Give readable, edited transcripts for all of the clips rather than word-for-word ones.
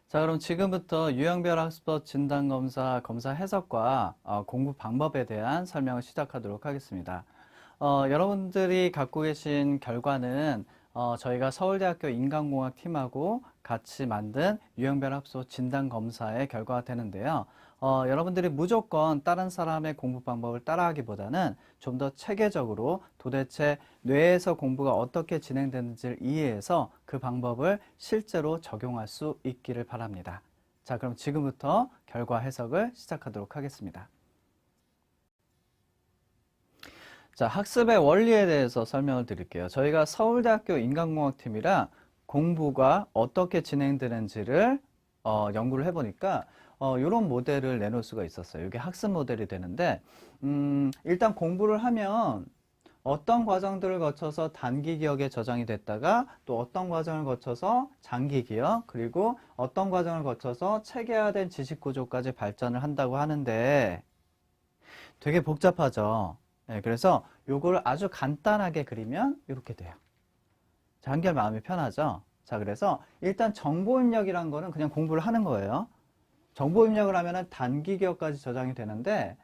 자, 그럼 지금부터 유형별 학습법 진단검사 검사 해석과 공부 방법에 대한 설명을 시작하도록 하겠습니다. 여러분들이 갖고 계신 결과는 저희가 서울대학교 인간공학 팀하고 같이 만든 유형별 학습법 진단검사의 결과가 되는데요. 여러분들이 무조건 다른 사람의 공부 방법을 따라하기보다는 좀 더 체계적으로 도대체 뇌에서 공부가 어떻게 진행되는지를 이해해서 그 방법을 실제로 적용할 수 있기를 바랍니다. 자, 그럼 지금부터 결과 해석을 시작하도록 하겠습니다. 자, 학습의 원리에 대해서 설명을 드릴게요. 저희가 서울대학교 인간공학팀이라 공부가 어떻게 진행되는지를 연구를 해보니까 이런 모델을 내놓을 수가 있었어요. 이게 학습 모델이 되는데 일단 공부를 하면 어떤 과정들을 거쳐서 단기 기억에 저장이 됐다가 또 어떤 과정을 거쳐서 장기 기억, 그리고 어떤 과정을 거쳐서 체계화된 지식 구조까지 발전을 한다고 하는데 되게 복잡하죠. 네, 그래서 요걸 아주 간단하게 그리면 이렇게 돼요. 자, 한결 마음이 편하죠. 자, 그래서 일단 정보 입력이란 거는 그냥 공부를 하는 거예요. 정보 입력을 하면은 단기 기억까지 저장이 되는데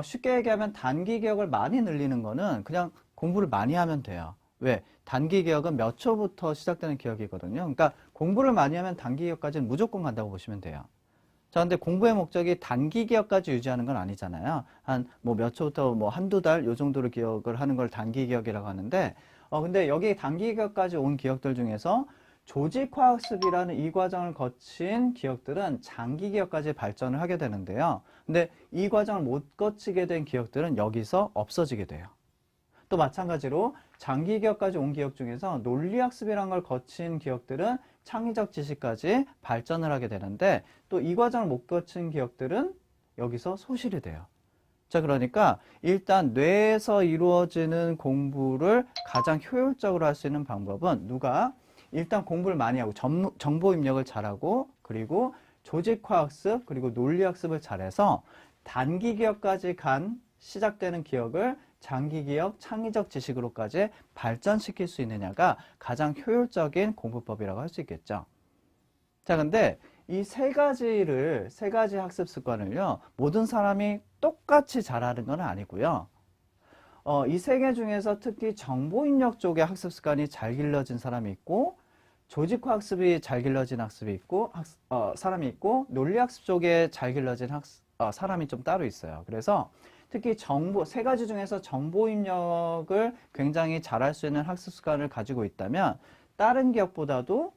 쉽게 얘기하면 단기 기억을 많이 늘리는 거는 그냥 공부를 많이 하면 돼요. 왜? 단기 기억은 몇 초부터 시작되는 기억이거든요. 그러니까 공부를 많이 하면 단기 기억까지는 무조건 간다고 보시면 돼요. 자, 근데 공부의 목적이 단기 기억까지 유지하는 건 아니잖아요. 한 뭐 몇 초부터 뭐 한두 달 요 정도로 기억을 하는 걸 단기 기억이라고 하는데 근데 여기 단기 기억까지 온 기억들 중에서 조직화학습이라는 이 과정을 거친 기억들은 장기 기억까지 발전을 하게 되는데요. 근데 이 과정을 못 거치게 된 기억들은 여기서 없어지게 돼요. 또 마찬가지로 장기 기억까지 온 기억 중에서 논리학습이라는 걸 거친 기억들은 창의적 지식까지 발전을 하게 되는데 또 이 과정을 못 거친 기억들은 여기서 소실이 돼요. 자, 그러니까 일단 뇌에서 이루어지는 공부를 가장 효율적으로 할 수 있는 방법은 누가 일단 공부를 많이 하고 정보 입력을 잘하고 그리고 조직화학습 그리고 논리학습을 잘해서 단기 기억까지 간 시작되는 기억을 장기 기억, 창의적 지식으로까지 발전시킬 수 있느냐가 가장 효율적인 공부법이라고 할 수 있겠죠. 자, 근데 이 세 가지 학습 습관을요, 모든 사람이 똑같이 잘하는 건 아니고요. 이 세 개 중에서 특히 정보 입력 쪽의 학습 습관이 잘 길러진 사람이 있고, 조직화 학습이 잘 길러진 학습이 있고, 사람이 있고, 논리학습 쪽에 잘 길러진 사람이 좀 따로 있어요. 그래서 특히 세 가지 중에서 정보 입력을 굉장히 잘할 수 있는 학습 습관을 가지고 있다면, 다른 기억보다도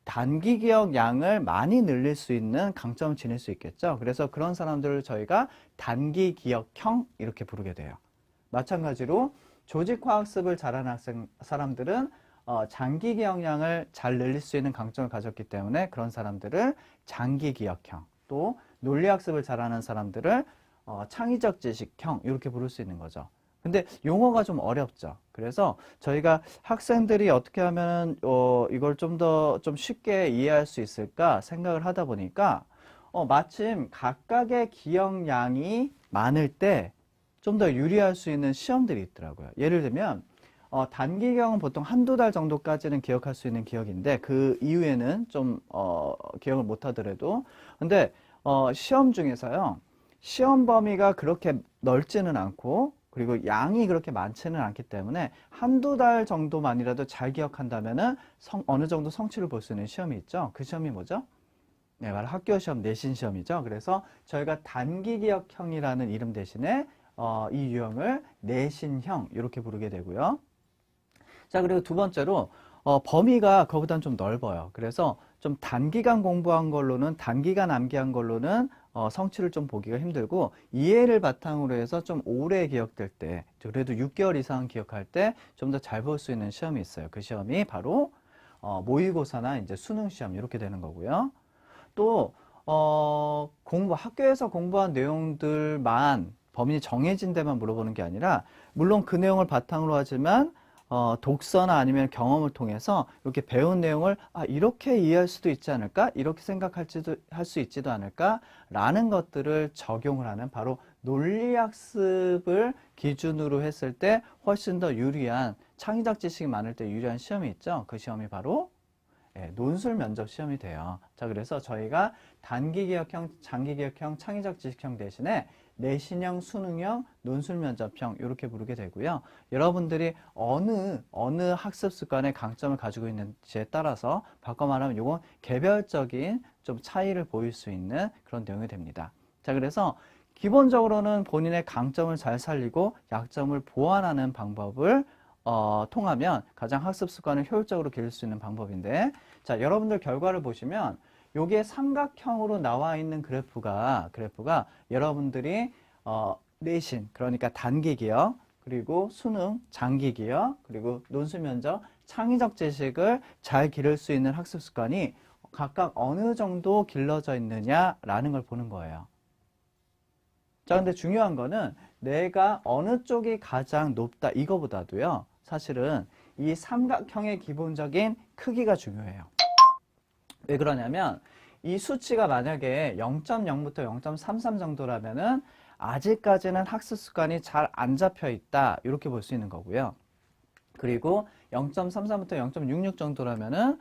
단기 기억 양을 많이 늘릴 수 있는 강점을 지닐 수 있겠죠. 그래서 그런 사람들을 저희가 단기 기억형 이렇게 부르게 돼요. 마찬가지로 조직화 학습을 잘하는 사람들은 장기 기억량을 잘 늘릴 수 있는 강점을 가졌기 때문에 그런 사람들을 장기 기억형, 또 논리 학습을 잘하는 사람들을 창의적 지식형 이렇게 부를 수 있는 거죠. 근데 용어가 좀 어렵죠. 그래서 저희가 학생들이 어떻게 하면 이걸 좀 더 좀 쉽게 이해할 수 있을까 생각을 하다 보니까 마침 각각의 기억량이 많을 때 좀 더 유리할 수 있는 시험들이 있더라고요. 예를 들면 단기 기억은 보통 한두 달 정도까지는 기억할 수 있는 기억인데 그 이후에는 좀 기억을 못 하더라도 근데 시험 중에서요. 시험 범위가 그렇게 넓지는 않고 그리고 양이 그렇게 많지는 않기 때문에 한두 달 정도만이라도 잘 기억한다면은 어느 정도 성취를 볼 수 있는 시험이 있죠. 그 시험이 뭐죠? 네, 바로 학교 시험 내신 시험이죠. 그래서 저희가 단기 기억형이라는 이름 대신에 이 유형을 내신형 이렇게 부르게 되고요. 자, 그리고 두 번째로 범위가 그거보다는 좀 넓어요. 그래서 좀 단기간 공부한 걸로는 단기간 암기한 걸로는 성취를 좀 보기가 힘들고 이해를 바탕으로 해서 좀 오래 기억될 때 그래도 6개월 이상 기억할 때 좀 더 잘 볼 수 있는 시험이 있어요. 그 시험이 바로 모의고사나 이제 수능 시험 이렇게 되는 거고요. 또 학교에서 공부한 내용들만 범위 정해진 데만 물어보는 게 아니라 물론 그 내용을 바탕으로 하지만 독서나 아니면 경험을 통해서 이렇게 배운 내용을 이렇게 이해할 수도 있지 않을까? 이렇게 할 수 있지도 않을까? 라는 것들을 적용을 하는 바로 논리학습을 기준으로 했을 때 훨씬 더 유리한 창의적 지식이 많을 때 유리한 시험이 있죠. 그 시험이 바로 논술 면접 시험이 돼요. 자, 그래서 저희가 단기 기억형, 장기 기억형, 창의적 지식형 대신에 내신형, 수능형, 논술 면접형 이렇게 부르게 되고요. 여러분들이 어느 학습 습관의 강점을 가지고 있는지에 따라서 바꿔 말하면 이건 개별적인 좀 차이를 보일 수 있는 그런 내용이 됩니다. 자, 그래서 기본적으로는 본인의 강점을 잘 살리고 약점을 보완하는 방법을 통하면 가장 학습 습관을 효율적으로 기를 수 있는 방법인데, 자, 여러분들 결과를 보시면 요게 삼각형으로 나와 있는 그래프가 여러분들이 내신, 그러니까 단기 기억, 그리고 수능, 장기 기억, 그리고 논술 면접, 창의적 지식을 잘 기를 수 있는 학습 습관이 각각 어느 정도 길러져 있느냐라는 걸 보는 거예요. 자, 근데 중요한 거는 내가 어느 쪽이 가장 높다 이거보다도요, 사실은 이 삼각형의 기본적인 크기가 중요해요. 왜 그러냐면 이 수치가 만약에 0.0부터 0.33 정도라면은 아직까지는 학습 습관이 잘 안 잡혀 있다 이렇게 볼 수 있는 거고요. 그리고 0.33부터 0.66 정도라면은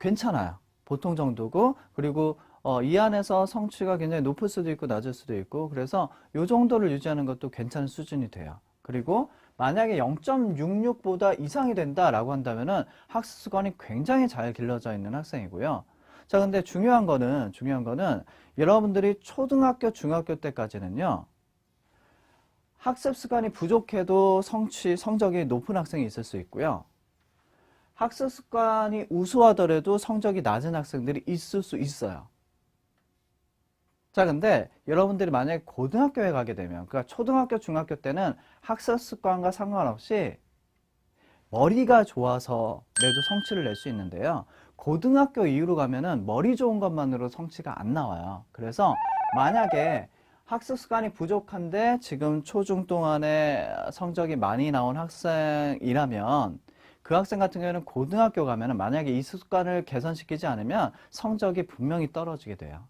괜찮아요. 보통 정도고, 그리고 이 안에서 성취가 굉장히 높을 수도 있고 낮을 수도 있고, 그래서 이 정도를 유지하는 것도 괜찮은 수준이 돼요. 그리고 만약에 0.66보다 이상이 된다라고 한다면은 학습 습관이 굉장히 잘 길러져 있는 학생이고요. 자, 근데 중요한 거는 여러분들이 초등학교, 중학교 때까지는요, 학습 습관이 부족해도 성적이 높은 학생이 있을 수 있고요. 학습 습관이 우수하더라도 성적이 낮은 학생들이 있을 수 있어요. 자, 근데 여러분들이 만약에 고등학교에 가게 되면, 그러니까 초등학교, 중학교 때는 학습 습관과 상관없이 머리가 좋아서 내도 성취를 낼 수 있는데요. 고등학교 이후로 가면은 머리 좋은 것만으로 성취가 안 나와요. 그래서 만약에 학습 습관이 부족한데 지금 초중 동안에 성적이 많이 나온 학생이라면 그 학생 같은 경우에는 고등학교 가면은 만약에 이 습관을 개선시키지 않으면 성적이 분명히 떨어지게 돼요.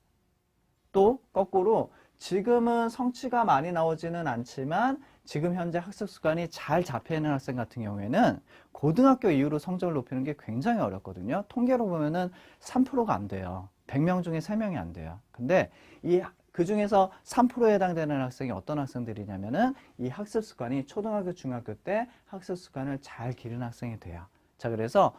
또 거꾸로 지금은 성취가 많이 나오지는 않지만 지금 현재 학습 습관이 잘 잡혀있는 학생 같은 경우에는 고등학교 이후로 성적을 높이는 게 굉장히 어렵거든요. 통계로 보면은 3%가 안 돼요. 100명 중에 3명이 안 돼요. 근데 그 중에서 3%에 해당되는 학생이 어떤 학생들이냐면은 이 학습 습관이 초등학교, 중학교 때 학습 습관을 잘 기른 학생이 돼요. 자, 그래서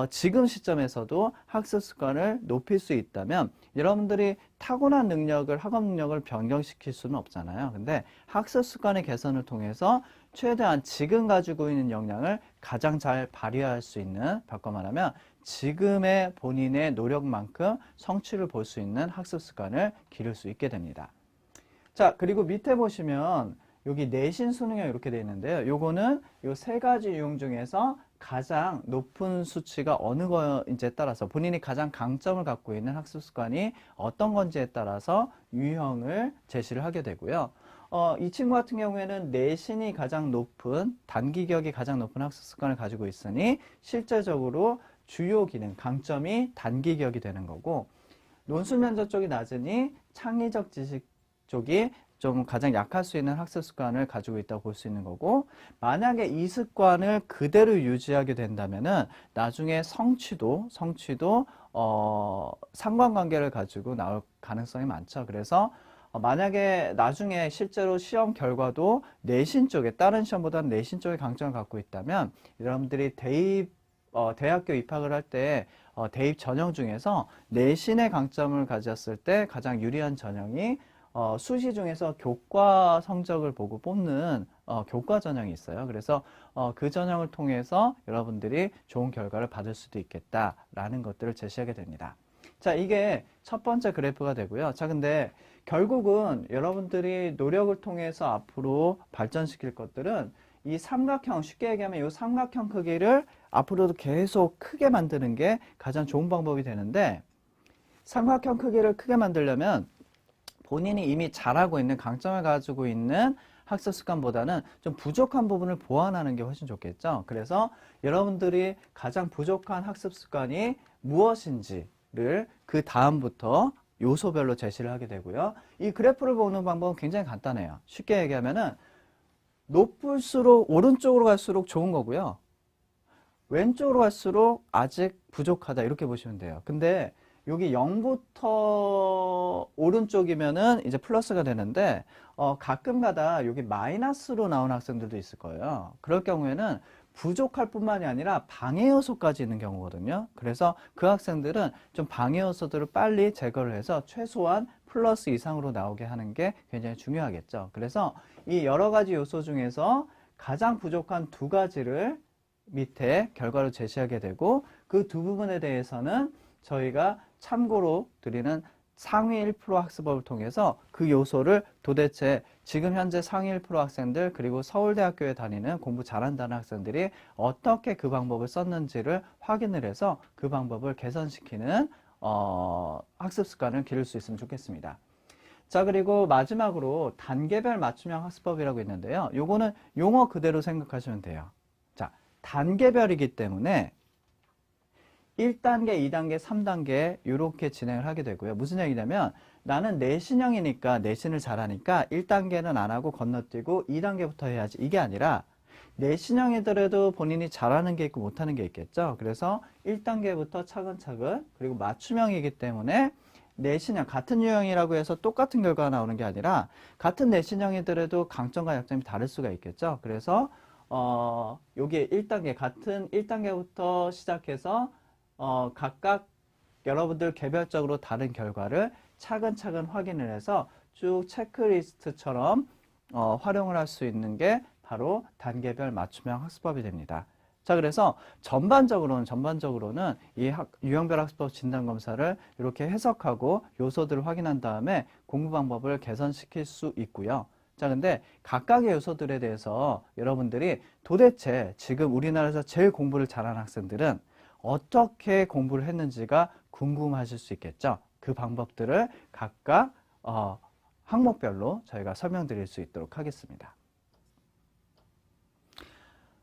지금 시점에서도 학습 습관을 높일 수 있다면 여러분들이 타고난 능력을, 학업 능력을 변경시킬 수는 없잖아요. 근데 학습 습관의 개선을 통해서 최대한 지금 가지고 있는 역량을 가장 잘 발휘할 수 있는, 바꿔 말하면 지금의 본인의 노력만큼 성취를 볼 수 있는 학습 습관을 기를 수 있게 됩니다. 자, 그리고 밑에 보시면 여기 내신 수능형 이렇게 되어 있는데요. 요거는 요 세 가지 유형 중에서 가장 높은 수치가 어느 거인지에 따라서 본인이 가장 강점을 갖고 있는 학습 습관이 어떤 건지에 따라서 유형을 제시를 하게 되고요. 이 친구 같은 경우에는 내신이 가장 높은, 단기 기억이 가장 높은 학습 습관을 가지고 있으니 실제적으로 주요 기능, 강점이 단기 기억이 되는 거고, 논술 면접 쪽이 낮으니 창의적 지식 쪽이 좀 가장 약할 수 있는 학습 습관을 가지고 있다고 볼 수 있는 거고, 만약에 이 습관을 그대로 유지하게 된다면은 나중에 성취도 상관관계를 가지고 나올 가능성이 많죠. 그래서 만약에 나중에 실제로 시험 결과도 내신 쪽에, 다른 시험보다는 내신 쪽에 강점을 갖고 있다면 여러분들이 대학교 입학을 할 때 대입 전형 중에서 내신의 강점을 가졌을 때 가장 유리한 전형이 수시 중에서 교과 성적을 보고 뽑는 교과 전형이 있어요. 그래서 그 전형을 통해서 여러분들이 좋은 결과를 받을 수도 있겠다라는 것들을 제시하게 됩니다. 자, 이게 첫 번째 그래프가 되고요. 자, 근데 결국은 여러분들이 노력을 통해서 앞으로 발전시킬 것들은 이 삼각형, 쉽게 얘기하면 이 삼각형 크기를 앞으로도 계속 크게 만드는 게 가장 좋은 방법이 되는데, 삼각형 크기를 크게 만들려면 본인이 이미 잘하고 있는, 강점을 가지고 있는 학습 습관보다는 좀 부족한 부분을 보완하는 게 훨씬 좋겠죠. 그래서 여러분들이 가장 부족한 학습 습관이 무엇인지를 그 다음부터 요소별로 제시를 하게 되고요. 이 그래프를 보는 방법은 굉장히 간단해요. 쉽게 얘기하면은 높을수록, 오른쪽으로 갈수록 좋은 거고요. 왼쪽으로 갈수록 아직 부족하다 이렇게 보시면 돼요. 근데 여기 0부터 오른쪽이면은 이제 플러스가 되는데 가끔가다 여기 마이너스로 나온 학생들도 있을 거예요. 그럴 경우에는 부족할 뿐만이 아니라 방해 요소까지 있는 경우거든요. 그래서 그 학생들은 좀 방해 요소들을 빨리 제거를 해서 최소한 플러스 이상으로 나오게 하는 게 굉장히 중요하겠죠. 그래서 이 여러 가지 요소 중에서 가장 부족한 두 가지를 밑에 결과로 제시하게 되고 그 두 부분에 대해서는 저희가 참고로 드리는 상위 1% 학습법을 통해서 그 요소를 도대체 지금 현재 상위 1% 학생들 그리고 서울대학교에 다니는 공부 잘한다는 학생들이 어떻게 그 방법을 썼는지를 확인을 해서 그 방법을 개선시키는 학습 습관을 기를 수 있으면 좋겠습니다. 자, 그리고 마지막으로 단계별 맞춤형 학습법이라고 있는데요. 요거는 용어 그대로 생각하시면 돼요. 자, 단계별이기 때문에 1단계, 2단계, 3단계 이렇게 진행을 하게 되고요. 무슨 얘기냐면 나는 내신형이니까 내신을 잘하니까 1단계는 안 하고 건너뛰고 2단계부터 해야지 이게 아니라 내신형이더라도 본인이 잘하는 게 있고 못하는 게 있겠죠. 그래서 1단계부터 차근차근 그리고 맞춤형이기 때문에 내신형 같은 유형이라고 해서 똑같은 결과가 나오는 게 아니라 같은 내신형이더라도 강점과 약점이 다를 수가 있겠죠. 그래서 여기 1단계 같은 1단계부터 시작해서 각각 여러분들 개별적으로 다른 결과를 차근차근 확인을 해서 쭉 체크리스트처럼 활용을 할 수 있는 게 바로 단계별 맞춤형 학습법이 됩니다. 자, 그래서 전반적으로는 이 유형별 학습법 진단검사를 이렇게 해석하고 요소들을 확인한 다음에 공부 방법을 개선시킬 수 있고요. 자, 근데 각각의 요소들에 대해서 여러분들이 도대체 지금 우리나라에서 제일 공부를 잘하는 학생들은 어떻게 공부를 했는지가 궁금하실 수 있겠죠. 그 방법들을 각각 항목별로 저희가 설명드릴 수 있도록 하겠습니다.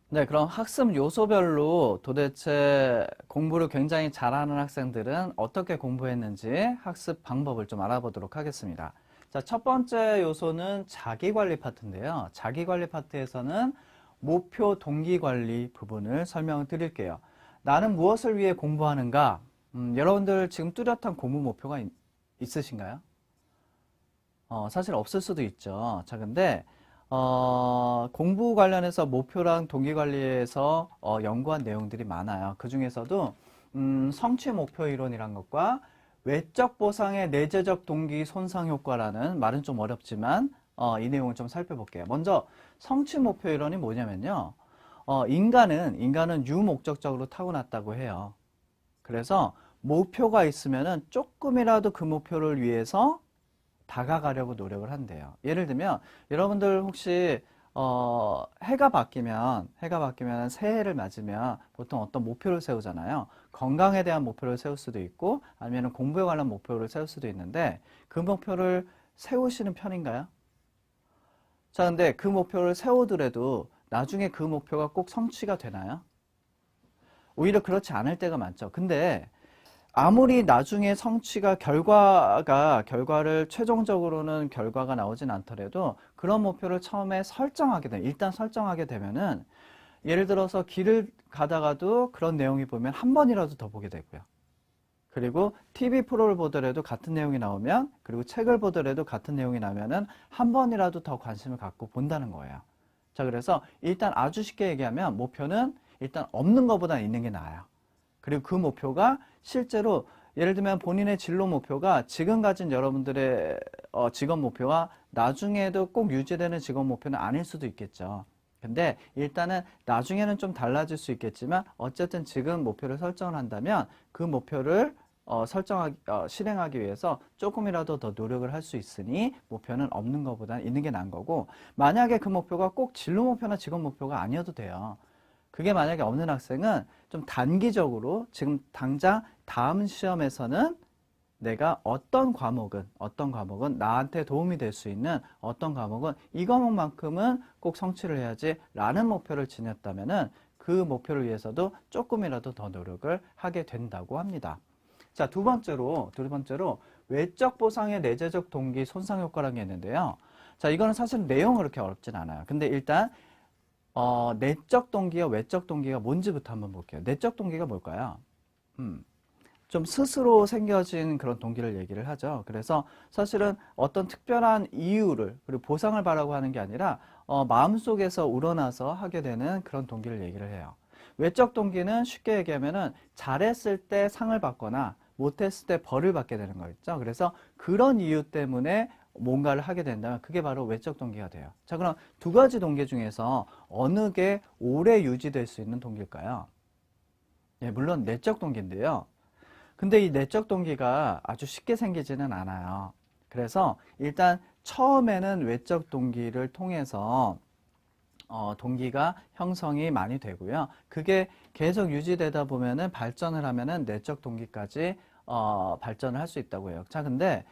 네, 그럼 학습 요소별로 도대체 공부를 굉장히 잘하는 학생들은 어떻게 공부했는지 학습 방법을 좀 알아보도록 하겠습니다. 자, 첫 번째 요소는 자기관리 파트인데요. 자기관리 파트에서는 목표 동기관리 부분을 설명을 드릴게요. 나는 무엇을 위해 공부하는가? 여러분들 지금 뚜렷한 공부 목표가 있으신가요? 사실 없을 수도 있죠. 자, 근데 공부 관련해서 목표랑 동기 관리에서 연구한 내용들이 많아요. 그 중에서도 성취 목표 이론이란 것과 외적 보상의 내재적 동기 손상 효과라는 말은 좀 어렵지만 이 내용을 좀 살펴볼게요. 먼저 성취 목표 이론이 뭐냐면요. 인간은 유목적적으로 타고났다고 해요. 그래서 목표가 있으면은 조금이라도 그 목표를 위해서 다가가려고 노력을 한대요. 예를 들면 여러분들 혹시 해가 바뀌면 새해를 맞으면 보통 어떤 목표를 세우잖아요. 건강에 대한 목표를 세울 수도 있고 아니면 공부에 관한 목표를 세울 수도 있는데 그 목표를 세우시는 편인가요? 자, 근데 그 목표를 세우더라도 나중에 그 목표가 꼭 성취가 되나요? 오히려 그렇지 않을 때가 많죠. 근데 아무리 나중에 결과를 최종적으로는 결과가 나오진 않더라도 그런 목표를 처음에 일단 설정하게 되면은 예를 들어서 길을 가다가도 그런 내용이 보면 한 번이라도 더 보게 되고요. 그리고 TV 프로를 보더라도 같은 내용이 나오면 그리고 책을 보더라도 같은 내용이 나면은 한 번이라도 더 관심을 갖고 본다는 거예요. 자, 그래서 일단 아주 쉽게 얘기하면 목표는 일단 없는 것보다 있는 게 나아요. 그리고 그 목표가 실제로 예를 들면 본인의 진로 목표가 지금 가진 여러분들의 직업 목표와 나중에도 꼭 유지되는 직업 목표는 아닐 수도 있겠죠. 근데 일단은 나중에는 좀 달라질 수 있겠지만 어쨌든 지금 목표를 설정을 한다면 그 목표를 실행하기 위해서 조금이라도 더 노력을 할 수 있으니 목표는 없는 것보다 있는 게 나은 거고 만약에 그 목표가 꼭 진로 목표나 직업 목표가 아니어도 돼요. 그게 만약에 없는 학생은 좀 단기적으로 지금 당장 다음 시험에서는 내가 어떤 과목은 나한테 도움이 될 수 있는 어떤 과목은 이 과목만큼은 꼭 성취를 해야지 라는 목표를 지녔다면은 그 목표를 위해서도 조금이라도 더 노력을 하게 된다고 합니다. 자, 두 번째로 외적 보상의 내재적 동기 손상 효과라는 게 있는데요. 자, 이거는 사실 내용은 그렇게 어렵진 않아요. 근데 일단 내적 동기와 외적 동기가 뭔지부터 한번 볼게요. 내적 동기가 뭘까요? 좀 스스로 생겨진 그런 동기를 얘기를 하죠. 그래서 사실은 어떤 특별한 이유를 그리고 보상을 바라고 하는 게 아니라 마음속에서 우러나서 하게 되는 그런 동기를 얘기를 해요. 외적 동기는 쉽게 얘기하면은 잘했을 때 상을 받거나 못했을 때 벌을 받게 되는 거 있죠. 그래서 그런 이유 때문에 뭔가를 하게 된다면 그게 바로 외적 동기가 돼요. 자, 그럼 두 가지 동기 중에서 어느 게 오래 유지될 수 있는 동기일까요? 예, 물론 내적 동기인데요. 근데 이 내적 동기가 아주 쉽게 생기지는 않아요. 그래서 일단 처음에는 외적 동기를 통해서 동기가 형성이 많이 되고요. 그게 계속 유지되다 보면은 발전을 하면은 내적 동기까지 발전을 할 수 있다고 해요. 자, 근데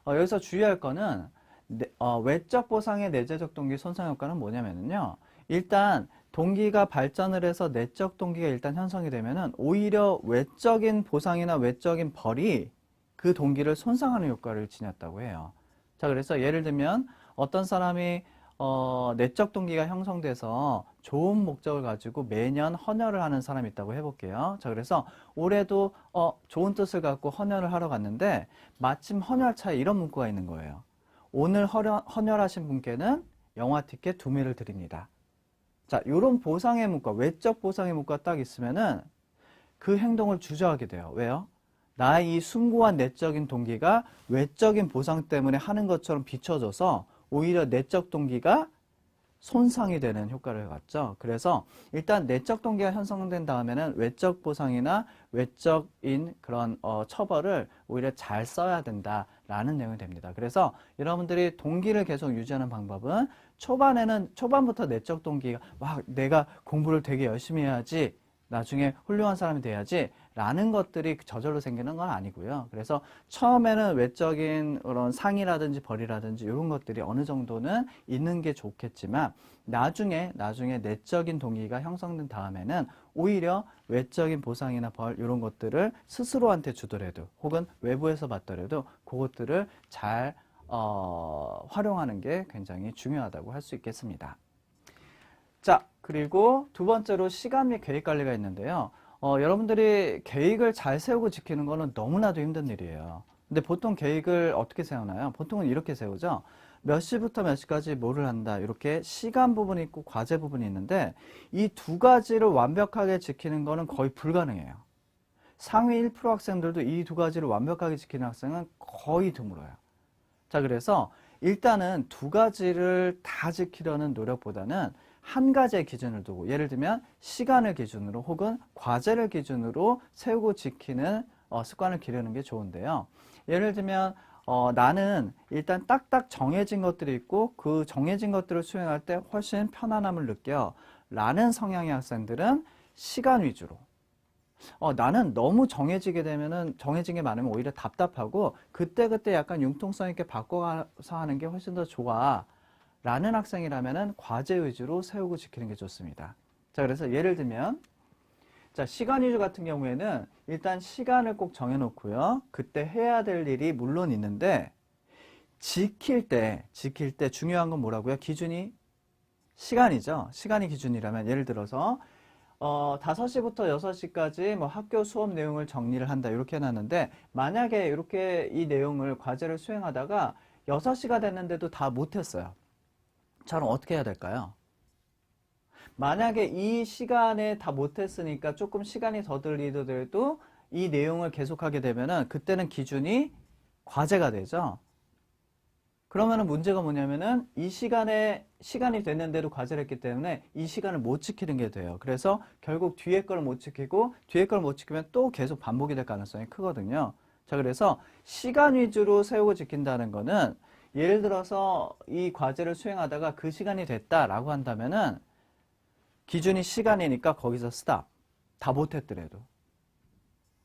여기서 주의할 거는 외적 보상의 내재적 동기 손상 효과는 뭐냐면요. 일단 동기가 발전을 해서 내적 동기가 일단 형성이 되면은 오히려 외적인 보상이나 외적인 벌이 그 동기를 손상하는 효과를 지녔다고 해요. 자, 그래서 예를 들면 어떤 사람이 내적 동기가 형성돼서 좋은 목적을 가지고 매년 헌혈을 하는 사람이 있다고 해볼게요. 자, 그래서 올해도 좋은 뜻을 갖고 헌혈을 하러 갔는데 마침 헌혈차에 이런 문구가 있는 거예요. 오늘 헌혈하신 분께는 영화 티켓 2매를 드립니다. 자, 요런 보상의 문구, 외적 보상의 문구가 딱 있으면은 그 행동을 주저하게 돼요. 왜요? 나의 이 숭고한 내적인 동기가 외적인 보상 때문에 하는 것처럼 비춰져서 오히려 내적 동기가 손상이 되는 효과를 갖죠. 그래서 일단 내적 동기가 형성된 다음에는 외적 보상이나 외적인 그런 처벌을 오히려 잘 써야 된다라는 내용이 됩니다. 그래서 여러분들이 동기를 계속 유지하는 방법은 초반부터 내적 동기가 막 내가 공부를 되게 열심히 해야지 나중에 훌륭한 사람이 돼야지 라는 것들이 저절로 생기는 건 아니고요. 그래서 처음에는 외적인 그런 상이라든지 벌이라든지 이런 것들이 어느 정도는 있는 게 좋겠지만 나중에 내적인 동기가 형성된 다음에는 오히려 외적인 보상이나 벌 이런 것들을 스스로한테 주더라도 혹은 외부에서 받더라도 그것들을 잘 활용하는 게 굉장히 중요하다고 할 수 있겠습니다. 자, 그리고 두 번째로 시간 및 계획 관리가 있는데요. 여러분들이 계획을 잘 세우고 지키는 거는 너무나도 힘든 일이에요. 근데 보통 계획을 어떻게 세우나요? 보통은 이렇게 세우죠. 몇 시부터 몇 시까지 뭐를 한다. 이렇게 시간 부분이 있고 과제 부분이 있는데 이 두 가지를 완벽하게 지키는 거는 거의 불가능해요. 상위 1% 학생들도 이 두 가지를 완벽하게 지키는 학생은 거의 드물어요. 자, 그래서 일단은 두 가지를 다 지키려는 노력보다는 한 가지의 기준을 두고 예를 들면 시간을 기준으로 혹은 과제를 기준으로 세우고 지키는 습관을 기르는 게 좋은데요. 예를 들면 나는 일단 딱딱 정해진 것들이 있고 그 정해진 것들을 수행할 때 훨씬 편안함을 느껴 라는 성향의 학생들은 시간 위주로 나는 너무 정해지게 되면은 정해진 게 많으면 오히려 답답하고 그때그때 약간 융통성 있게 바꿔가서 하는 게 훨씬 더 좋아 라는 학생이라면은 과제 위주로 세우고 지키는 게 좋습니다. 자, 그래서 예를 들면 자, 시간 위주 같은 경우에는 일단 시간을 꼭 정해놓고요. 그때 해야 될 일이 물론 있는데 지킬 때 중요한 건 뭐라고요? 기준이 시간이죠. 시간이 기준이라면 예를 들어서 5시부터 6시까지 뭐 학교 수업 내용을 정리를 한다 이렇게 해놨는데 만약에 이렇게 이 내용을 과제를 수행하다가 6시가 됐는데도 다 못했어요. 저는 어떻게 해야 될까요? 만약에 이 시간에 다 못했으니까 조금 시간이 더 들리더라도 이 내용을 계속하게 되면은 그때는 기준이 과제가 되죠. 그러면은 문제가 뭐냐면은 이 시간이 됐는데도 과제를 했기 때문에 이 시간을 못 지키는 게 돼요. 그래서 결국 뒤에 걸 못 지키고 뒤에 걸 못 지키면 또 계속 반복이 될 가능성이 크거든요. 자, 그래서 시간 위주로 세우고 지킨다는 거는 예를 들어서 이 과제를 수행하다가 그 시간이 됐다라고 한다면은 기준이 시간이니까 거기서 스탑. 다 못했더라도.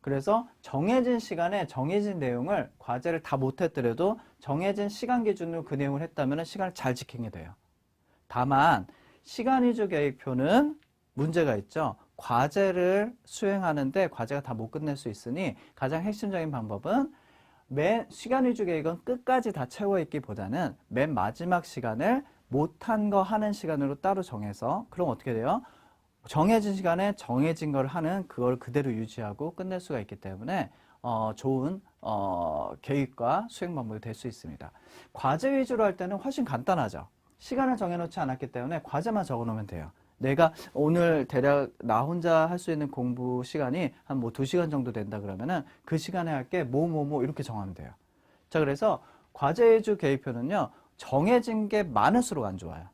그래서 정해진 시간에 정해진 내용을 과제를 다 못했더라도 정해진 시간 기준으로 그 내용을 했다면 시간을 잘 지키게 돼요. 다만 시간 위주 계획표는 문제가 있죠. 과제를 수행하는데 과제가 다 못 끝낼 수 있으니 가장 핵심적인 방법은 시간 위주 계획은 끝까지 다 채워 있기보다는 맨 마지막 시간을 못한 거 하는 시간으로 따로 정해서, 그럼 어떻게 돼요? 정해진 시간에 정해진 걸 하는 그걸 그대로 유지하고 끝낼 수가 있기 때문에 좋은 계획과 수행 방법이 될 수 있습니다. 과제 위주로 할 때는 훨씬 간단하죠. 시간을 정해놓지 않았기 때문에 과제만 적어놓으면 돼요. 내가 오늘 대략 나 혼자 할 수 있는 공부 시간이 한 뭐 2시간 정도 된다 그러면은 그 시간에 할 게 뭐 이렇게 정하면 돼요. 자, 그래서 과제 위주 계획표는요, 정해진 게 많을수록 안 좋아요.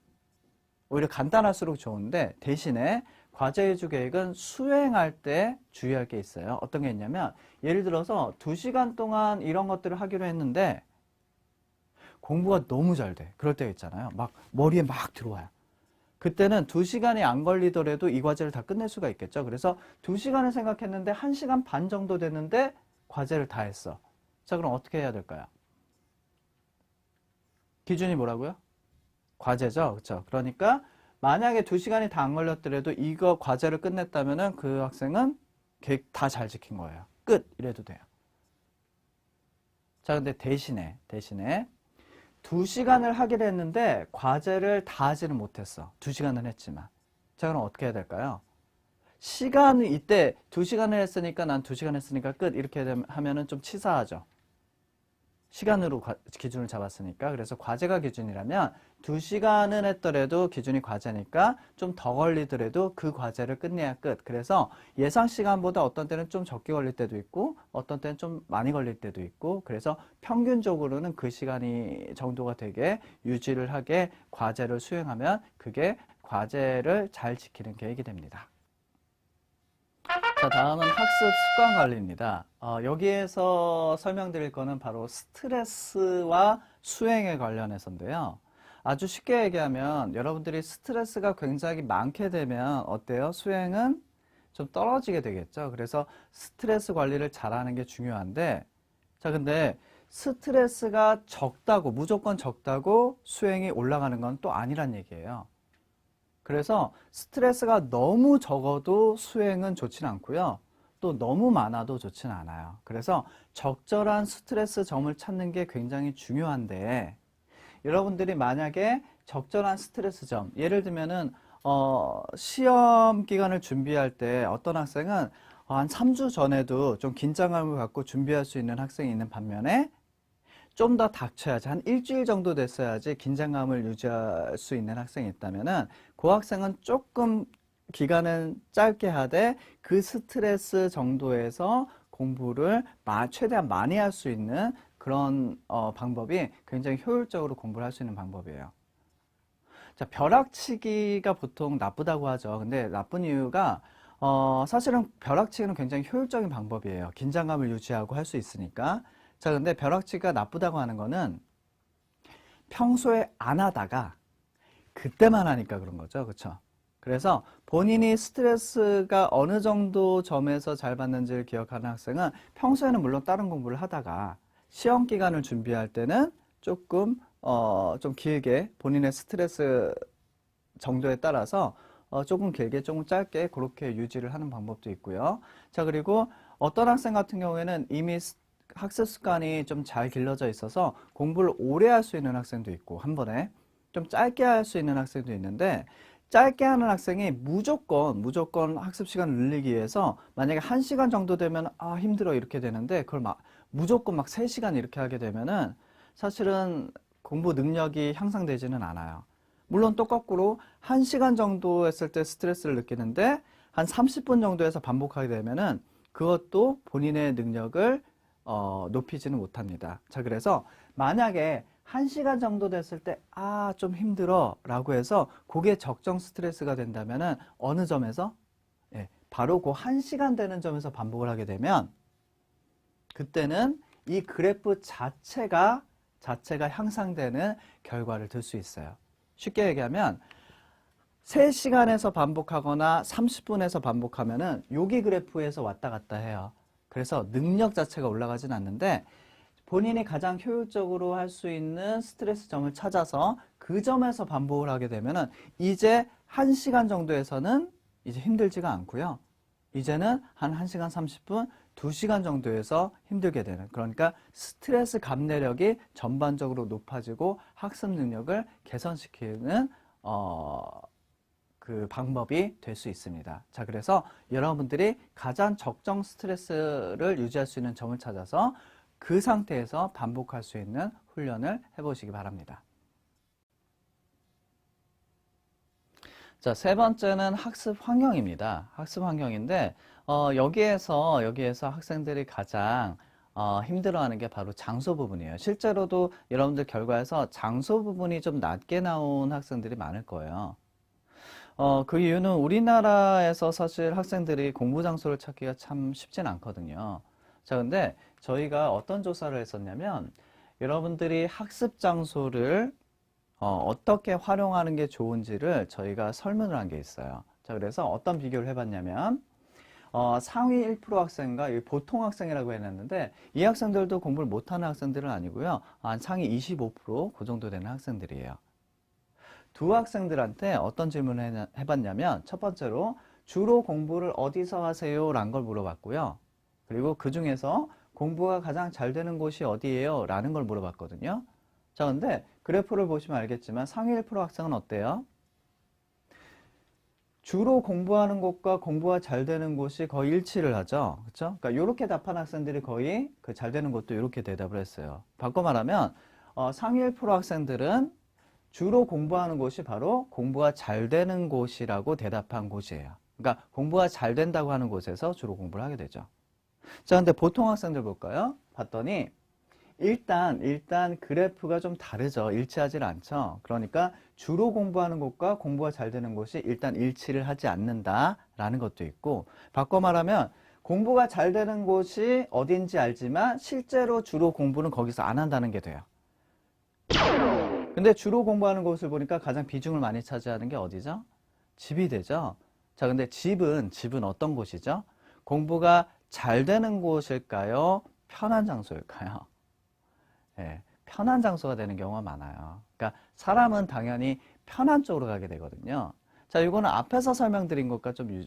오히려 간단할수록 좋은데, 대신에 과제 위주 계획은 수행할 때 주의할 게 있어요. 어떤 게 있냐면, 예를 들어서 2시간 동안 이런 것들을 하기로 했는데 공부가 너무 잘 돼. 그럴 때가 있잖아요. 막 머리에 막 들어와요. 그때는 2시간이 안 걸리더라도 이 과제를 다 끝낼 수가 있겠죠. 그래서 2시간을 생각했는데 1시간 반 정도 됐는데 과제를 다 했어. 자, 그럼 어떻게 해야 될까요? 기준이 뭐라고요? 과제죠. 그렇죠? 그러니까 만약에 2시간이 다 안 걸렸더라도 이거 과제를 끝냈다면은 그 학생은 계획 다 잘 지킨 거예요. 끝! 이래도 돼요. 자, 근데 대신에 2시간을 하기로 했는데 과제를 다 하지는 못했어. 2시간은 했지만. 자, 그럼 어떻게 해야 될까요? 시간은 이때 2시간을 했으니까 난 2시간 했으니까 끝 이렇게 하면은 좀 치사하죠. 시간으로 기준을 잡았으니까. 그래서 과제가 기준이라면 2시간은 했더라도 기준이 과제니까 좀 더 걸리더라도 그 과제를 끝내야 끝. 그래서 예상 시간보다 어떤 때는 좀 적게 걸릴 때도 있고 어떤 때는 좀 많이 걸릴 때도 있고, 그래서 평균적으로는 그 시간이 정도가 되게 유지를 하게 과제를 수행하면 그게 과제를 잘 지키는 계획이 됩니다. 자, 다음은 학습 습관 관리입니다. 여기에서 설명드릴 거는 바로 스트레스와 수행에 관련해서인데요. 아주 쉽게 얘기하면 여러분들이 스트레스가 굉장히 많게 되면 어때요? 수행은 좀 떨어지게 되겠죠. 그래서 스트레스 관리를 잘하는 게 중요한데, 자, 근데 스트레스가 적다고, 무조건 적다고 수행이 올라가는 건 또 아니란 얘기예요. 그래서 스트레스가 너무 적어도 수행은 좋진 않고요. 또 너무 많아도 좋진 않아요. 그래서 적절한 스트레스 점을 찾는 게 굉장히 중요한데, 여러분들이 만약에 적절한 스트레스 점, 예를 들면은 시험 기간을 준비할 때 어떤 학생은 한 3주 전에도 좀 긴장감을 갖고 준비할 수 있는 학생이 있는 반면에 좀 더 닥쳐야지, 한 일주일 정도 됐어야지 긴장감을 유지할 수 있는 학생이 있다면은 그 학생은 조금 기간은 짧게 하되 그 스트레스 정도에서 공부를 최대한 많이 할 수 있는 그런 방법이 굉장히 효율적으로 공부를 할 수 있는 방법이에요. 자, 벼락치기가 보통 나쁘다고 하죠. 근데 나쁜 이유가 사실은 벼락치기는 굉장히 효율적인 방법이에요. 긴장감을 유지하고 할 수 있으니까. 자, 근데 벼락치기가 나쁘다고 하는 거는 평소에 안 하다가 그때만 하니까 그런 거죠. 그렇죠? 그래서 본인이 스트레스가 어느 정도 점에서 잘 받는지를 기억하는 학생은 평소에는 물론 다른 공부를 하다가 시험 기간을 준비할 때는 조금 좀 길게 본인의 스트레스 정도에 따라서 조금 길게 조금 짧게 그렇게 유지를 하는 방법도 있고요. 자, 그리고 어떤 학생 같은 경우에는 이미 학습 습관이 좀 잘 길러져 있어서 공부를 오래 할 수 있는 학생도 있고, 한 번에 좀 짧게 할 수 있는 학생도 있는데, 짧게 하는 학생이 무조건 학습 시간을 늘리기 위해서 만약에 1시간 정도 되면 힘들어 이렇게 되는데, 그걸 무조건 3시간 이렇게 하게 되면은 사실은 공부 능력이 향상되지는 않아요. 물론 또 거꾸로 1시간 정도 했을 때 스트레스를 느끼는데 한 30분 정도 해서 반복하게 되면은 그것도 본인의 능력을 높이지는 못합니다. 자, 그래서 만약에 1시간 정도 됐을 때 좀 힘들어 라고 해서 그게 적정 스트레스가 된다면은 어느 점에서 바로 그 1시간 되는 점에서 반복을 하게 되면 그때는 이 그래프 자체가 향상되는 결과를 들 수 있어요. 쉽게 얘기하면 3시간에서 반복하거나 30분에서 반복하면은 여기 그래프에서 왔다 갔다 해요. 그래서 능력 자체가 올라가진 않는데 본인이 가장 효율적으로 할 수 있는 스트레스 점을 찾아서 그 점에서 반복을 하게 되면은 이제 1시간 정도에서는 이제 힘들지가 않고요. 이제는 한 1시간 30분 2시간 정도에서 힘들게 되는, 그러니까 스트레스 감내력이 전반적으로 높아지고 학습 능력을 개선시키는 그 방법이 될 수 있습니다. 자, 그래서 여러분들이 가장 적정 스트레스를 유지할 수 있는 점을 찾아서 그 상태에서 반복할 수 있는 훈련을 해보시기 바랍니다. 자, 세 번째는 학습 환경입니다. 학습 환경인데, 여기에서 학생들이 가장 힘들어하는 게 바로 장소 부분이에요. 실제로도 여러분들 결과에서 장소 부분이 좀 낮게 나온 학생들이 많을 거예요. 그 이유는 우리나라에서 사실 학생들이 공부 장소를 찾기가 참 쉽진 않거든요. 자, 근데 저희가 어떤 조사를 했었냐면, 여러분들이 학습 장소를 어떻게 활용하는 게 좋은지를 저희가 설문을 한 게 있어요. 자, 그래서 어떤 비교를 해봤냐면, 상위 1% 학생과 보통 학생이라고 해놨는데, 이 학생들도 공부를 못하는 학생들은 아니고요. 한 상위 25%그 정도 되는 학생들이에요. 두 학생들한테 어떤 질문을 해봤냐면, 첫 번째로 주로 공부를 어디서 하세요? 라는 걸 물어봤고요. 그리고 그 중에서 공부가 가장 잘 되는 곳이 어디예요? 라는 걸 물어봤거든요. 자, 근데 그래프를 보시면 알겠지만 상위 1% 학생은 어때요? 주로 공부하는 곳과 공부가 잘 되는 곳이 거의 일치를 하죠. 그렇죠? 그러니까 이렇게 답한 학생들이 거의 그 잘 되는 곳도 이렇게 대답을 했어요. 바꿔 말하면 상위 1% 학생들은 주로 공부하는 곳이 바로 공부가 잘 되는 곳이라고 대답한 곳이에요. 그러니까 공부가 잘 된다고 하는 곳에서 주로 공부를 하게 되죠. 자, 근데 보통 학생들 볼까요? 봤더니 일단 그래프가 좀 다르죠. 일치하지 않죠. 그러니까 주로 공부하는 곳과 공부가 잘 되는 곳이 일단 일치를 하지 않는다라는 것도 있고, 바꿔 말하면 공부가 잘 되는 곳이 어딘지 알지만 실제로 주로 공부는 거기서 안 한다는 게 돼요. 근데 주로 공부하는 곳을 보니까 가장 비중을 많이 차지하는 게 어디죠? 집이 되죠. 자, 근데 집은 어떤 곳이죠? 공부가 잘 되는 곳일까요? 편한 장소일까요? 예, 편한 장소가 되는 경우가 많아요. 그러니까 사람은 당연히 편한 쪽으로 가게 되거든요. 자, 이거는 앞에서 설명드린 것과 좀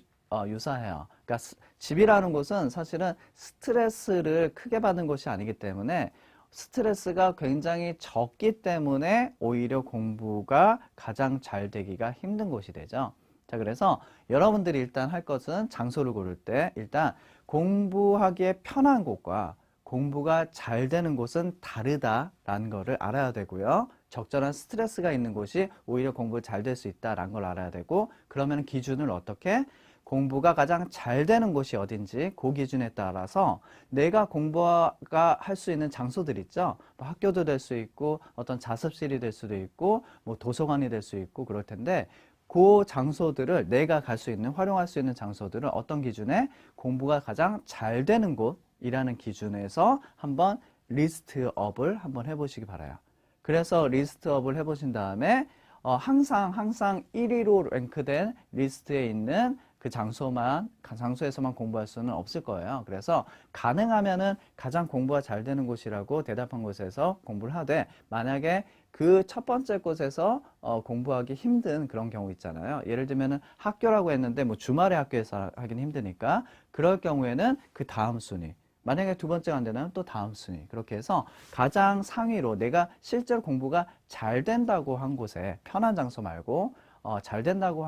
유사해요. 그러니까 집이라는 곳은 사실은 스트레스를 크게 받는 곳이 아니기 때문에 스트레스가 굉장히 적기 때문에 오히려 공부가 가장 잘 되기가 힘든 곳이 되죠. 자, 그래서 여러분들이 일단 할 것은 장소를 고를 때 일단 공부하기에 편한 곳과 공부가 잘 되는 곳은 다르다라는 것을 알아야 되고요. 적절한 스트레스가 있는 곳이 오히려 공부 잘 될 수 있다라는 걸 알아야 되고, 그러면 기준을 어떻게? 공부가 가장 잘 되는 곳이 어딘지 그 기준에 따라서 내가 공부가 할 수 있는 장소들 있죠. 뭐 학교도 될 수 있고 어떤 자습실이 될 수도 있고 뭐 도서관이 될 수 있고 그럴 텐데, 그 장소들을 내가 갈 수 있는, 활용할 수 있는 장소들은 어떤 기준에? 공부가 가장 잘 되는 곳이라는 기준에서 한번 리스트업을 한번 해보시기 바라요. 그래서 리스트업을 해보신 다음에 항상 1위로 랭크된 리스트에 있는 그 장소에서만 공부할 수는 없을 거예요. 그래서 가능하면은 가장 공부가 잘 되는 곳이라고 대답한 곳에서 공부를 하되, 만약에 그 첫 번째 곳에서 공부하기 힘든 그런 경우 있잖아요. 예를 들면은 학교라고 했는데 뭐 주말에 학교에서 하기는 힘드니까, 그럴 경우에는 그 다음 순위, 만약에 두 번째가 안 되면 또 다음 순위, 그렇게 해서 가장 상위로 내가 실제로 공부가 잘 된다고 한 곳에, 편한 장소 말고 잘 된다고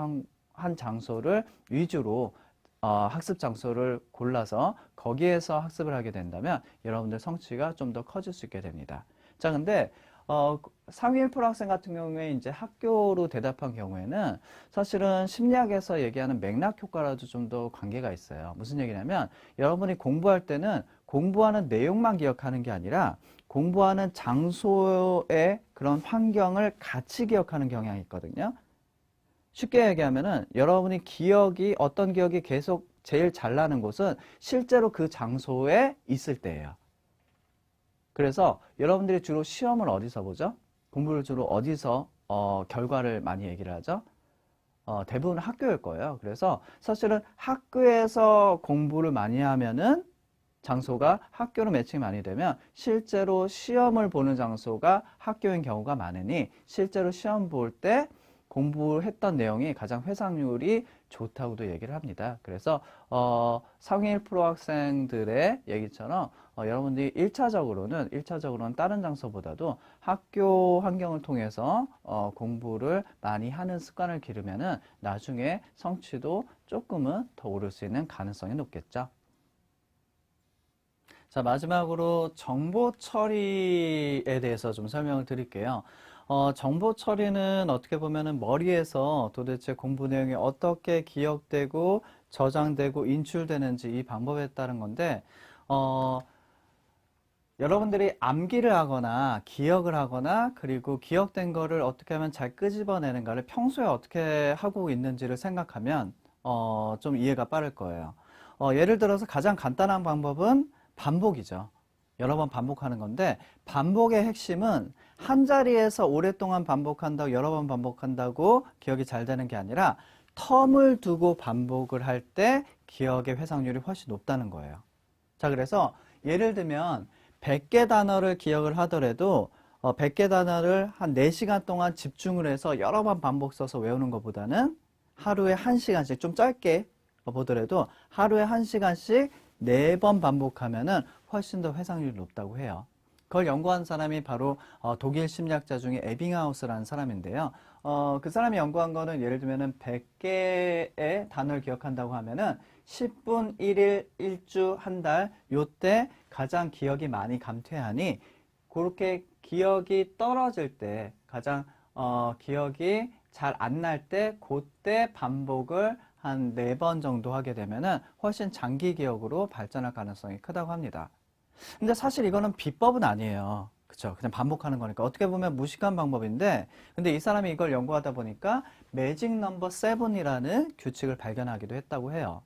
한 장소를 위주로 학습 장소를 골라서 거기에서 학습을 하게 된다면 여러분들 성취가 좀 더 커질 수 있게 됩니다. 자, 근데 상위 1% 학생 같은 경우에 이제 학교로 대답한 경우에는 사실은 심리학에서 얘기하는 맥락 효과라도 좀 더 관계가 있어요. 무슨 얘기냐면, 여러분이 공부할 때는 공부하는 내용만 기억하는 게 아니라 공부하는 장소의 그런 환경을 같이 기억하는 경향이 있거든요. 쉽게 얘기하면은 여러분이 어떤 기억이 계속 제일 잘 나는 곳은 실제로 그 장소에 있을 때예요. 그래서 여러분들이 주로 시험을 어디서 보죠? 공부를 주로 어디서 결과를 많이 얘기를 하죠? 대부분 학교일 거예요. 그래서 사실은 학교에서 공부를 많이 하면은 장소가 학교로 매칭이 많이 되면 실제로 시험을 보는 장소가 학교인 경우가 많으니, 실제로 시험 볼 때 공부했던 내용이 가장 회상률이 좋다고도 얘기를 합니다. 그래서 상위 1% 학생들의 얘기처럼 여러분들이 1차적으로는 다른 장소보다도 학교 환경을 통해서 공부를 많이 하는 습관을 기르면은 나중에 성취도 조금은 더 오를 수 있는 가능성이 높겠죠. 자, 마지막으로 정보 처리에 대해서 좀 설명을 드릴게요. 정보 처리는 어떻게 보면은 머리에서 도대체 공부 내용이 어떻게 기억되고 저장되고 인출되는지 이 방법에 따른 건데, 여러분들이 암기를 하거나 기억을 하거나 그리고 기억된 거를 어떻게 하면 잘 끄집어내는가를 평소에 어떻게 하고 있는지를 생각하면 좀 이해가 빠를 거예요. 예를 들어서 가장 간단한 방법은 반복이죠. 여러 번 반복하는 건데 반복의 핵심은 한 자리에서 오랫동안 반복한다고 여러 번 반복한다고 기억이 잘 되는 게 아니라 텀을 두고 반복을 할 때 기억의 회상률이 훨씬 높다는 거예요. 자, 그래서 예를 들면 100개 단어를 기억을 하더라도 100개 단어를 한 4시간 동안 집중을 해서 여러 번 반복 써서 외우는 것보다는 하루에 1시간씩 좀 짧게 보더라도 하루에 1시간씩 4번 반복하면은 훨씬 더 회상률이 높다고 해요. 그걸 연구한 사람이 바로 독일 심리학자 중에 에빙하우스라는 사람인데요. 그 사람이 연구한 거는 예를 들면은 100개의 단어를 기억한다고 하면은 10분, 1일, 1주, 한 달, 요때 가장 기억이 많이 감퇴하니 그렇게 기억이 떨어질 때 가장 기억이 잘 안 날 때 그때 반복을 한 4번 정도 하게 되면은 훨씬 장기 기억으로 발전할 가능성이 크다고 합니다. 근데 사실 이거는 비법은 아니에요. 그쵸? 그냥 반복하는 거니까. 어떻게 보면 무식한 방법인데, 근데 이 사람이 이걸 연구하다 보니까 매직 넘버 7이라는 규칙을 발견하기도 했다고 해요.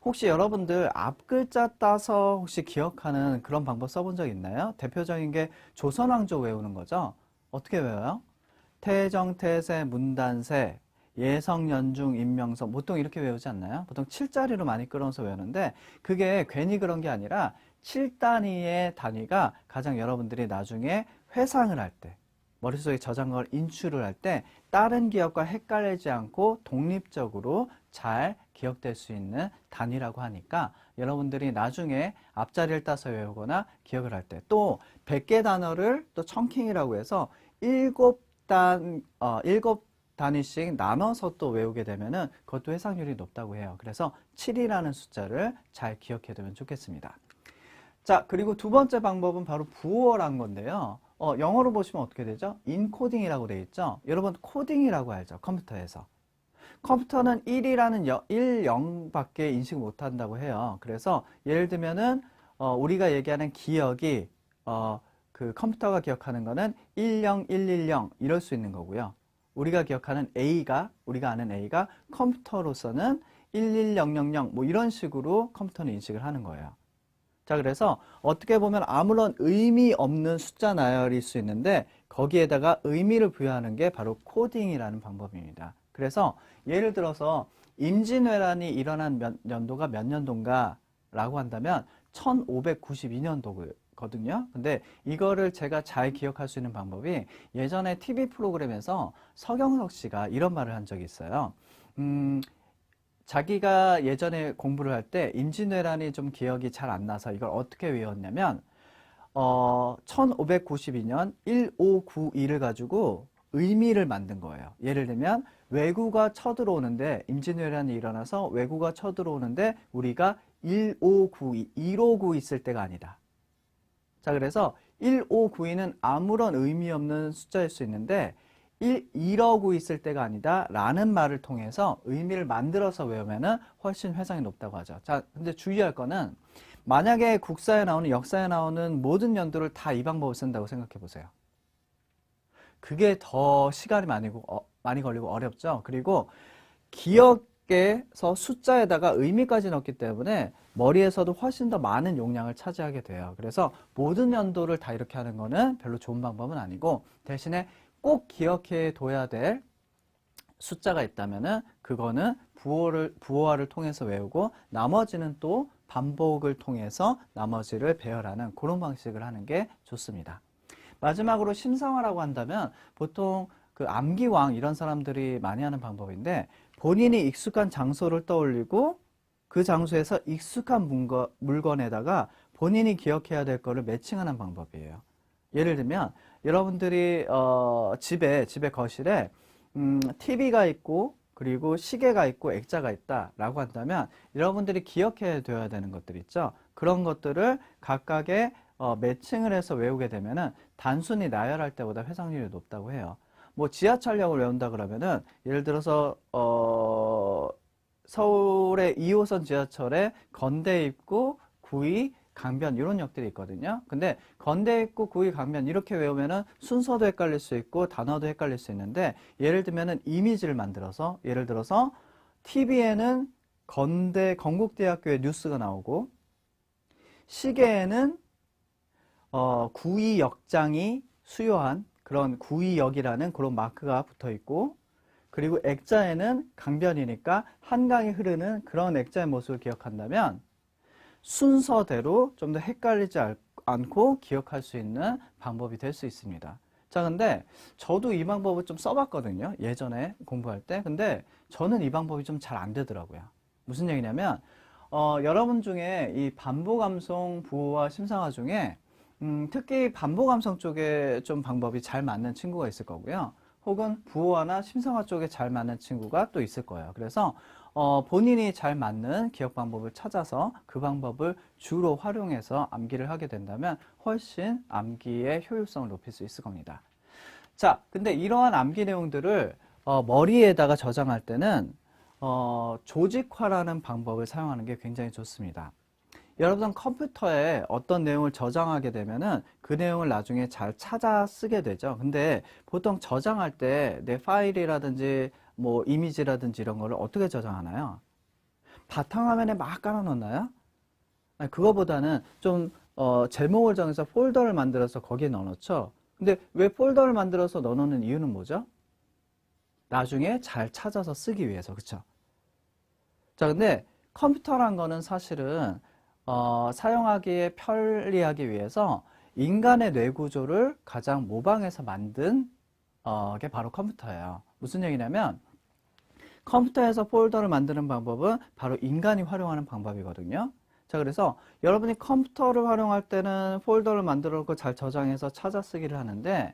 혹시 여러분들 앞 글자 따서 혹시 기억하는 그런 방법 써본 적 있나요? 대표적인 게 조선왕조 외우는 거죠. 어떻게 외워요? 태정, 태세, 문단세, 예성, 연중, 임명서 보통 이렇게 외우지 않나요? 보통 7자리로 많이 끌어서 외우는데 그게 괜히 그런 게 아니라 7단위의 단위가 가장 여러분들이 나중에 회상을 할 때 머릿속에 저장을 인출을 할 때 다른 기억과 헷갈리지 않고 독립적으로 잘 기억될 수 있는 단위라고 하니까 여러분들이 나중에 앞자리를 따서 외우거나 기억을 할 때 또 100개 단어를 또 청킹이라고 해서 7단위씩 나눠서 또 외우게 되면은 그것도 회상률이 높다고 해요. 그래서 7이라는 숫자를 잘 기억해 두면 좋겠습니다. 자, 그리고 두 번째 방법은 바로 부호란 건데요. 영어로 보시면 어떻게 되죠? 인코딩이라고 되어 있죠? 여러분 코딩이라고 알죠? 컴퓨터에서. 컴퓨터는 1이라는 1, 0밖에 인식 못한다고 해요. 그래서 예를 들면은 우리가 얘기하는 기억이 그 컴퓨터가 기억하는 거는 10110 이럴 수 있는 거고요. 우리가 아는 A가 컴퓨터로서는 11000 뭐 이런 식으로 컴퓨터는 인식을 하는 거예요. 자, 그래서 어떻게 보면 아무런 의미 없는 숫자 나열일 수 있는데 거기에다가 의미를 부여하는 게 바로 코딩이라는 방법입니다. 그래서 예를 들어서 임진왜란이 일어난 연도가 몇 년도인가 라고 한다면 1592년도거든요. 근데 이거를 제가 잘 기억할 수 있는 방법이 예전에 TV 프로그램에서 서경석 씨가 이런 말을 한 적이 있어요. 자기가 예전에 공부를 할 때 임진왜란이 좀 기억이 잘 안 나서 이걸 어떻게 외웠냐면 1592년 1592를 가지고 의미를 만든 거예요. 예를 들면 왜구가 쳐들어오는데 임진왜란이 일어나서 왜구가 쳐들어오는데 우리가 1592 있을 때가 아니다. 자, 그래서 1592는 아무런 의미 없는 숫자일 수 있는데 1이러고 있을 때가 아니다 라는 말을 통해서 의미를 만들어서 외우면은 훨씬 회상이 높다고 하죠. 자, 근데 주의할 거는 만약에 국사에 나오는 역사에 나오는 모든 연도를 다 이 방법을 쓴다고 생각해 보세요. 그게 더 시간이 많이 걸리고 어렵죠. 그리고 기억에서 숫자에다가 의미까지 넣기 때문에 머리에서도 훨씬 더 많은 용량을 차지하게 돼요. 그래서 모든 연도를 다 이렇게 하는 거는 별로 좋은 방법은 아니고 대신에 꼭 기억해 둬야 될 숫자가 있다면은 그거는 부호화를 통해서 외우고 나머지는 또 반복을 통해서 나머지를 배열하는 그런 방식을 하는 게 좋습니다. 마지막으로 심상화라고 한다면 보통 그 암기왕 이런 사람들이 많이 하는 방법인데 본인이 익숙한 장소를 떠올리고 그 장소에서 익숙한 물건에다가 본인이 기억해야 될 거를 매칭하는 방법이에요. 예를 들면 여러분들이 집에 거실에 TV가 있고 그리고 시계가 있고 액자가 있다라고 한다면 여러분들이 기억해야 되어야 되는 것들 있죠. 그런 것들을 각각의 매칭을 해서 외우게 되면은 단순히 나열할 때보다 회상률이 높다고 해요. 뭐 지하철역을 외운다 그러면은 예를 들어서 서울의 2호선 지하철에 건대입구, 구의, 강변 이런 역들이 있거든요. 근데 건대입구, 구의, 강변 이렇게 외우면은 순서도 헷갈릴 수 있고 단어도 헷갈릴 수 있는데 예를 들면은 이미지를 만들어서 예를 들어서 TV에는 건국대학교의 뉴스가 나오고 시계에는 구의역장이 수요한 그런 구의역이라는 그런 마크가 붙어 있고 그리고 액자에는 강변이니까 한강이 흐르는 그런 액자의 모습을 기억한다면 순서대로 좀 더 헷갈리지 않고 기억할 수 있는 방법이 될 수 있습니다. 자, 근데 저도 이 방법을 좀 써봤거든요. 예전에 공부할 때. 근데 저는 이 방법이 좀 잘 안 되더라고요. 무슨 얘기냐면 여러분 중에 이 반보감성 부호와 심상화 중에 특히 반보감성 쪽에 좀 방법이 잘 맞는 친구가 있을 거고요. 혹은 부호화나 심상화 쪽에 잘 맞는 친구가 또 있을 거예요. 그래서 본인이 잘 맞는 기억 방법을 찾아서 그 방법을 주로 활용해서 암기를 하게 된다면 훨씬 암기의 효율성을 높일 수 있을 겁니다. 자, 근데 이러한 암기 내용들을 머리에다가 저장할 때는 조직화라는 방법을 사용하는 게 굉장히 좋습니다. 여러분 컴퓨터에 어떤 내용을 저장하게 되면은 그 내용을 나중에 잘 찾아 쓰게 되죠. 근데 보통 저장할 때 내 파일이라든지 뭐 이미지라든지 이런 거를 어떻게 저장하나요? 바탕화면에 막 깔아 놓나요? 아니, 그거보다는 좀 제목을 정해서 폴더를 만들어서 거기에 넣어 놓죠. 근데 왜 폴더를 만들어서 넣어 놓는 이유는 뭐죠? 나중에 잘 찾아서 쓰기 위해서. 그쵸? 자, 근데 컴퓨터란 거는 사실은 사용하기에 편리하기 위해서 인간의 뇌 구조를 가장 모방해서 만든 게 바로 컴퓨터예요. 무슨 얘기냐면 컴퓨터에서 폴더를 만드는 방법은 바로 인간이 활용하는 방법이거든요. 자, 그래서 여러분이 컴퓨터를 활용할 때는 폴더를 만들어 놓고 잘 저장해서 찾아 쓰기를 하는데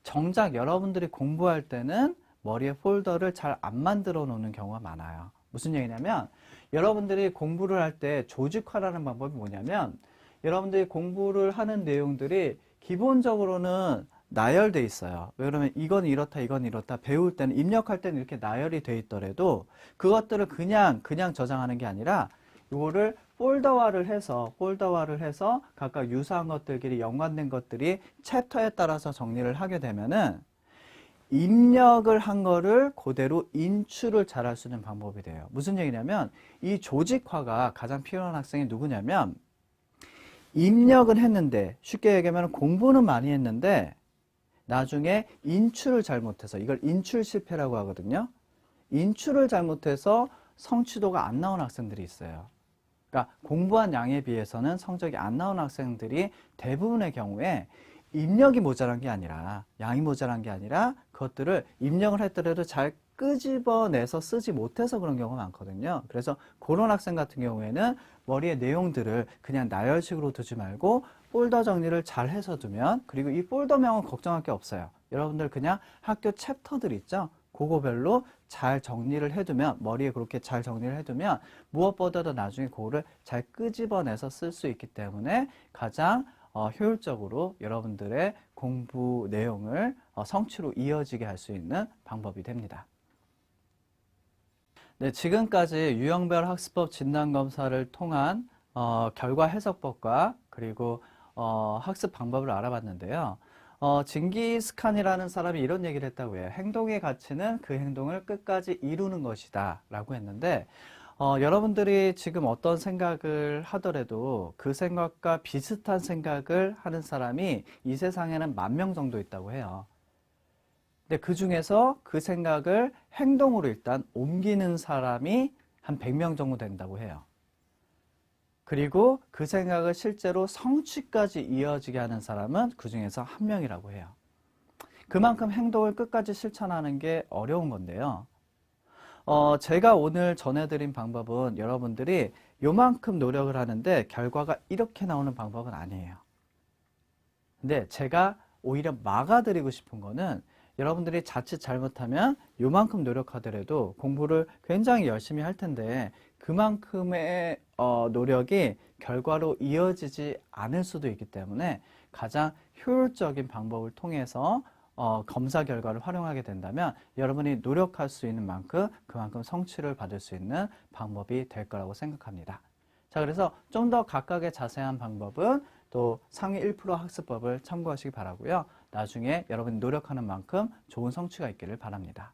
정작 여러분들이 공부할 때는 머리에 폴더를 잘 안 만들어 놓는 경우가 많아요. 무슨 얘기냐면 여러분들이 공부를 할 때 조직화라는 방법이 뭐냐면 여러분들이 공부를 하는 내용들이 기본적으로는 나열돼 있어요. 왜 그러면 이건 이렇다 이건 이렇다 배울 때는 입력할 때는 이렇게 나열이 돼 있더라도 그것들을 그냥 저장하는 게 아니라 이거를 폴더화를 해서 각각 유사한 것들끼리 연관된 것들이 챕터에 따라서 정리를 하게 되면은 입력을 한 거를 그대로 인출을 잘 할 수 있는 방법이 돼요. 무슨 얘기냐면 이 조직화가 가장 필요한 학생이 누구냐면 입력은 했는데 쉽게 얘기하면 공부는 많이 했는데 나중에 인출을 잘못해서 이걸 인출 실패라고 하거든요. 인출을 잘못해서 성취도가 안 나온 학생들이 있어요. 그러니까 공부한 양에 비해서는 성적이 안 나온 학생들이 대부분의 경우에 입력이 모자란 게 아니라 양이 모자란 게 아니라 그것들을 입력을 했더라도 잘 끄집어내서 쓰지 못해서 그런 경우가 많거든요. 그래서 그런 학생 같은 경우에는 머리에 내용들을 그냥 나열식으로 두지 말고 폴더 정리를 잘 해서 두면 그리고 이 폴더명은 걱정할 게 없어요. 여러분들 그냥 학교 챕터들 있죠? 그거별로 잘 정리를 해두면 머리에 그렇게 잘 정리를 해두면 무엇보다도 나중에 그거를 잘 끄집어내서 쓸 수 있기 때문에 가장 효율적으로 여러분들의 공부 내용을 성취로 이어지게 할 수 있는 방법이 됩니다. 네, 지금까지 유형별 학습법 진단검사를 통한 결과 해석법과 그리고 학습 방법을 알아봤는데요. 징기스칸이라는 사람이 이런 얘기를 했다고 해요. 행동의 가치는 그 행동을 끝까지 이루는 것이다 라고 했는데 여러분들이 지금 어떤 생각을 하더라도 그 생각과 비슷한 생각을 하는 사람이 이 세상에는 10,000명 정도 있다고 해요. 근데 그 중에서 그 생각을 행동으로 일단 옮기는 사람이 한 100명 정도 된다고 해요. 그리고 그 생각을 실제로 성취까지 이어지게 하는 사람은 그 중에서 1명이라고 해요. 그만큼 행동을 끝까지 실천하는 게 어려운 건데요. 제가 오늘 전해드린 방법은 여러분들이 요만큼 노력을 하는데 결과가 이렇게 나오는 방법은 아니에요. 근데 제가 오히려 막아드리고 싶은 거는 여러분들이 자칫 잘못하면 요만큼 노력하더라도 공부를 굉장히 열심히 할 텐데 그만큼의 노력이 결과로 이어지지 않을 수도 있기 때문에 가장 효율적인 방법을 통해서 검사 결과를 활용하게 된다면 여러분이 노력할 수 있는 만큼 그만큼 성취를 받을 수 있는 방법이 될 거라고 생각합니다. 자, 그래서 좀 더 각각의 자세한 방법은 또 상위 1% 학습법을 참고하시기 바라고요. 나중에 여러분이 노력하는 만큼 좋은 성취가 있기를 바랍니다.